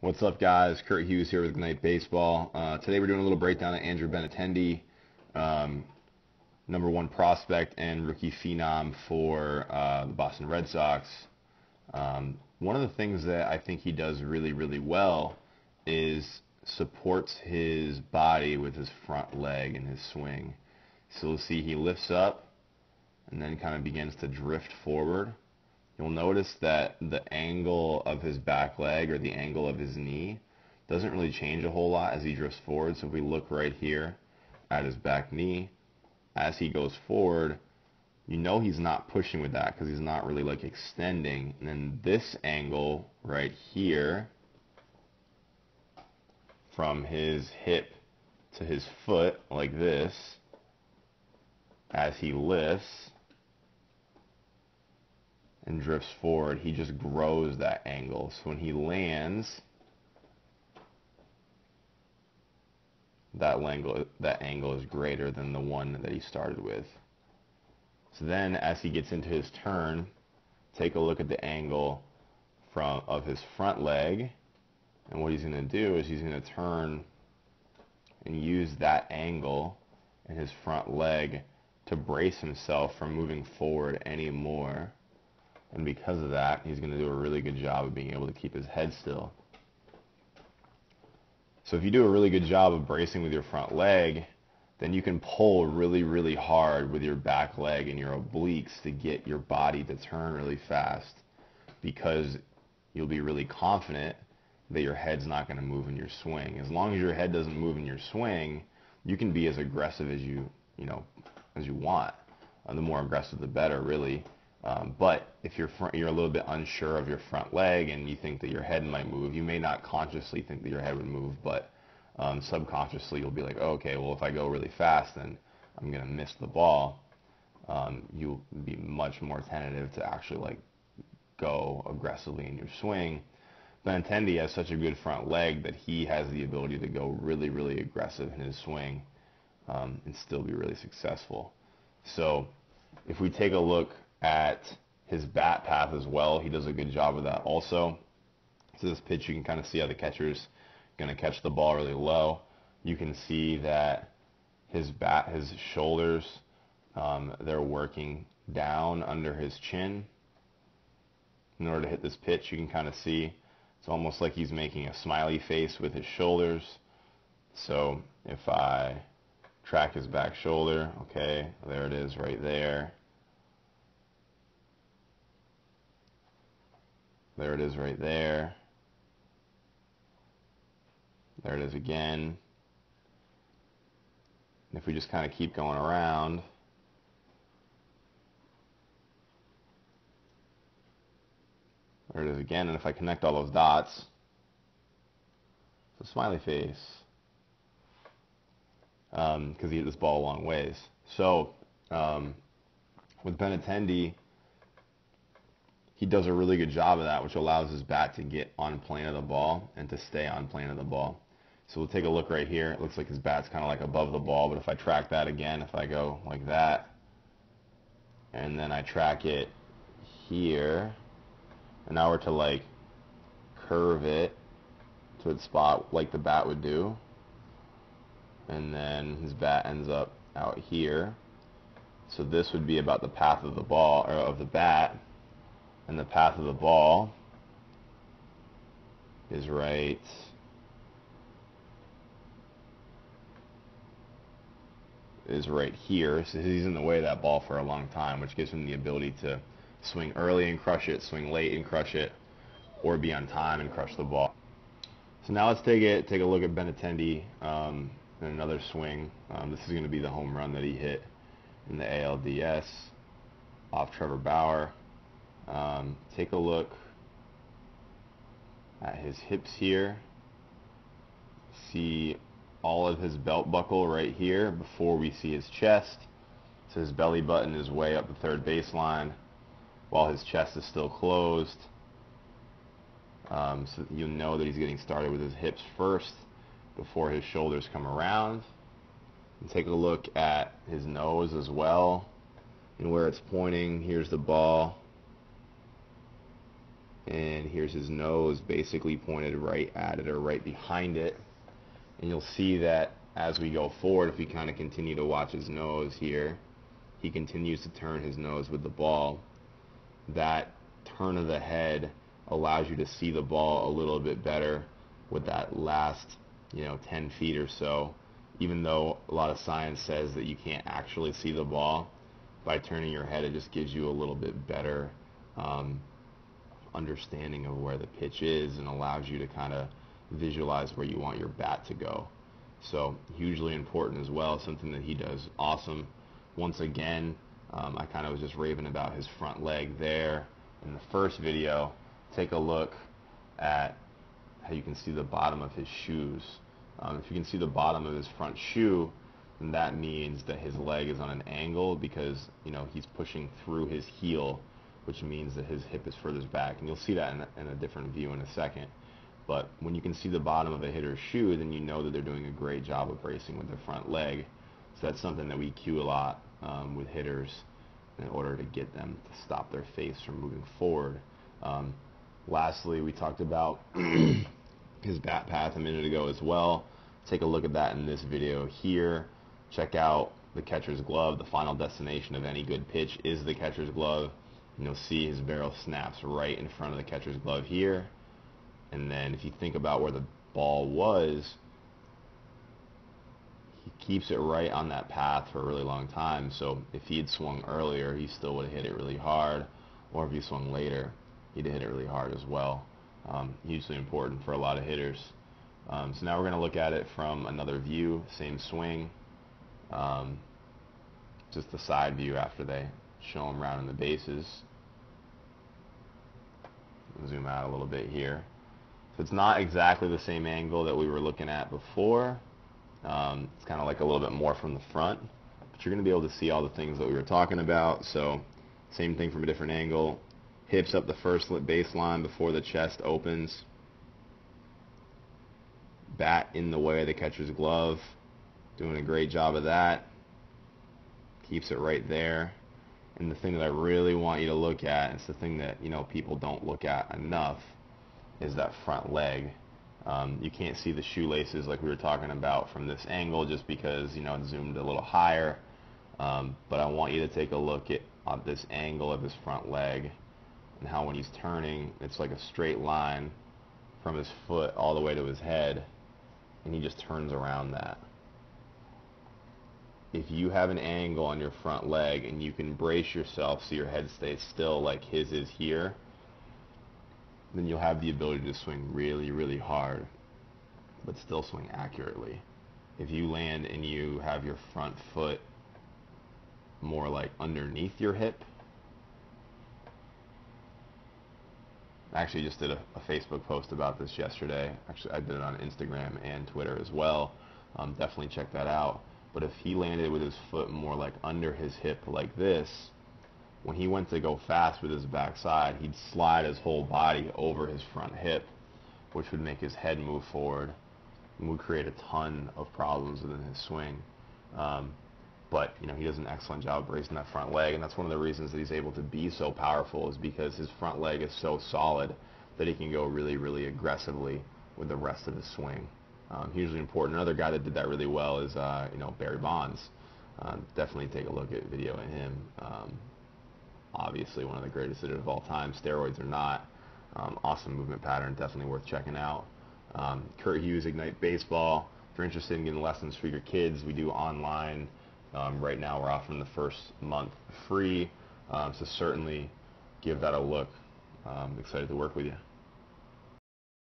What's up, guys? Kurt Hughes here with Ignite Baseball. Today we're doing a little breakdown of Andrew Benintendi, um, #1 prospect and rookie phenom for the Boston Red Sox. One of the things that I think he does really, really well is supports his body with his front leg and his swing. So you'll see he lifts up and then kind of begins to drift forward. You'll notice that the angle of his back leg or the angle of his knee doesn't really change a whole lot as he drifts forward. So if we look right here at his back knee, as he goes forward, you know he's not pushing with that because he's not really like extending. And then this angle right here from his hip to his foot, like this, as he lifts and drifts forward, he just grows that angle. So when he lands, that angle is greater than the one that he started with. So then as he gets into his turn, take a look at the angle of his front leg, and what he's going to do is he's going to turn and use that angle in his front leg to brace himself from moving forward anymore. And because of that, he's going to do a really good job of being able to keep his head still. So if you do a really good job of bracing with your front leg, then you can pull really, really hard with your back leg and your obliques to get your body to turn really fast, because you'll be really confident that your head's not going to move in your swing. As long as your head doesn't move in your swing, you can be as aggressive as you want. The more aggressive, the better, really. But if you're a little bit unsure of your front leg and you think that your head might move, you may not consciously think that your head would move, but subconsciously you'll be like, oh, okay, well, if I go really fast, then I'm going to miss the ball. You'll be much more tentative to actually go aggressively in your swing. Benintendi has such a good front leg that he has the ability to go really, really aggressive in his swing and still be really successful. So if we take a look at his bat path as well, he does a good job of that also. So this pitch, you can kind of see how the catcher's going to catch the ball really low. You can see that his shoulders, they're working down under his chin in order to hit this pitch. You can kind of see it's almost like he's making a smiley face with his shoulders. So if I track his back shoulder, okay, there it is right there. There it is right there. There it is again. And if we just kind of keep going around, there it is again. And if I connect all those dots, it's a smiley face, because he hit this ball a long ways. So with Benintendi, he does a really good job of that, which allows his bat to get on plane of the ball and to stay on plane of the ball. So we'll take a look right here. It looks like his bat's kind of like above the ball, but if I track that again, if I go like that, and then I track it here, and now we're to curve it to its spot like the bat would do, and then his bat ends up out here. So this would be about the path of the ball, or of the bat, and the path of the ball is right here. So he's in the way of that ball for a long time, which gives him the ability to swing early and crush it, swing late and crush it, or be on time and crush the ball. So now let's take a look at Benintendi in another swing. This is going to be the home run that he hit in the ALDS off Trevor Bauer. Take a look at his hips here. See all of his belt buckle right here before we see his chest. So his belly button is way up the third baseline while his chest is still closed. So you know that he's getting started with his hips first before his shoulders come around. And take a look at his nose as well, and where it's pointing. Here's the ball. and here's his nose basically pointed right at it or right behind it. And you'll see that as we go forward, if we kind of continue to watch his nose here, he continues to turn his nose with the ball. That turn of the head allows you to see the ball a little bit better with that last 10 feet or so. Even though a lot of science says that you can't actually see the ball, by turning your head it just gives you a little bit better understanding of where the pitch is and allows you to kind of visualize where you want your bat to go. So hugely important as well, something that he does awesome. Once again, I kind of was just raving about his front leg there in the first video. Take a look at how you can see the bottom of his shoes. If you can see the bottom of his front shoe, then that means that his leg is on an angle because he's pushing through his heel, which means that his hip is further back. And you'll see that in a different view in a second. But when you can see the bottom of a hitter's shoe, then you know that they're doing a great job of bracing with their front leg. So that's something that we cue a lot with hitters in order to get them to stop their face from moving forward. Lastly, we talked about his bat path a minute ago as well. Take a look at that in this video here. Check out the catcher's glove. The final destination of any good pitch is the catcher's glove. And you'll see his barrel snaps right in front of the catcher's glove here. And then if you think about where the ball was, he keeps it right on that path for a really long time. So if he had swung earlier, he still would have hit it really hard. Or if he swung later, he'd have hit it really hard as well. Hugely important for a lot of hitters. So now we're going to look at it from another view, same swing. Just the side view after they show him rounding the bases. Zoom out a little bit here. So it's not exactly the same angle that we were looking at before. It's kind of like a little bit more from the front, but you're going to be able to see all the things that we were talking about. So same thing from a different angle. Hips up the first baseline before the chest opens. Bat in the way of the catcher's glove. Doing a great job of that. Keeps it right there. And the thing that I really want you to look at, it's the thing that people don't look at enough, is that front leg. You can't see the shoelaces like we were talking about from this angle just because it zoomed a little higher. But I want you to take a look at this angle of his front leg and how when he's turning, it's like a straight line from his foot all the way to his head, and he just turns around that. If you have an angle on your front leg and you can brace yourself so your head stays still like his is here, then you'll have the ability to swing really, really hard, but still swing accurately. If you land and you have your front foot more like underneath your hip, I actually just did a Facebook post about this yesterday. Actually, I did it on Instagram and Twitter as well. Definitely check that out. But if he landed with his foot more like under his hip like this, when he went to go fast with his backside, he'd slide his whole body over his front hip, which would make his head move forward and would create a ton of problems within his swing. But he does an excellent job of bracing that front leg, and that's one of the reasons that he's able to be so powerful, is because his front leg is so solid that he can go really, really aggressively with the rest of his swing. Hugely important. Another guy that did that really well is Barry Bonds. Definitely take a look at video of him. Obviously one of the greatest hitters of all time, steroids or not. Awesome movement pattern, definitely worth checking out. Kurt Hughes, Ignite Baseball. If you're interested in getting lessons for your kids, we do online. Right now we're offering the first month free, so certainly give that a look. I'm excited to work with you.